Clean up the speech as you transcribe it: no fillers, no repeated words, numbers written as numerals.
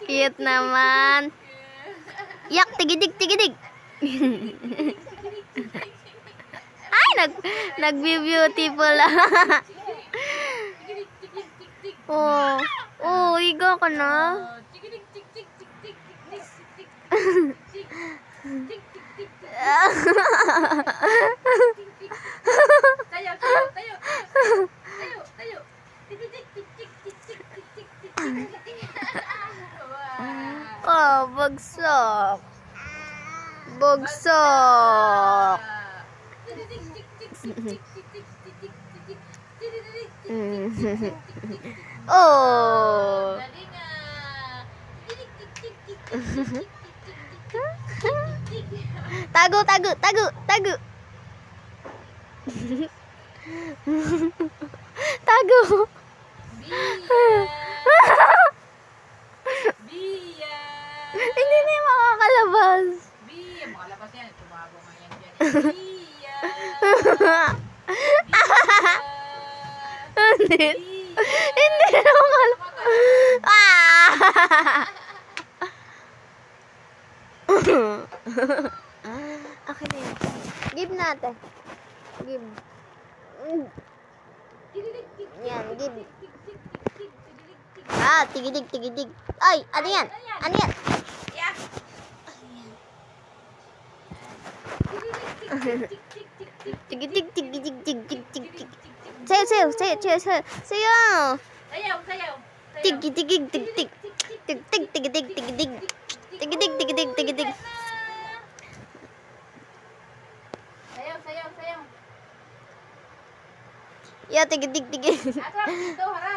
Cute naman. Yak, tigidig, tigidig. Ay, nag-beautiful. Oh, oh, higa ka na. Tayo, tayo, tayo. Tayo, tayo. Oh, bagsak. Bagsak. Oh. Tago, tago, tago, tago. Tago. Bia. Hindi na yung makakalabas. Bia, makalabas yan. Tumago nga yan dyan. Bia. Hindi. Hindi na makalabas. Ah! Okay na yun. Give natin. Give. Yan, give. Ah, tigidig, tigidig. Ay, ano yan? Ano yan? Tigidig, tigidig, tigidig, tigidig. Sayo, sayo, sayo, sayo, sayo. Sayo. Sayaw, sayaw. Tigidig, tigidig. Tigidig, tigidig, tigidig. Tigidig, tigidig, tigidig. Sayaw, sayaw, sayaw. Ya, tigidig, tigidig. Harap, dito, harap.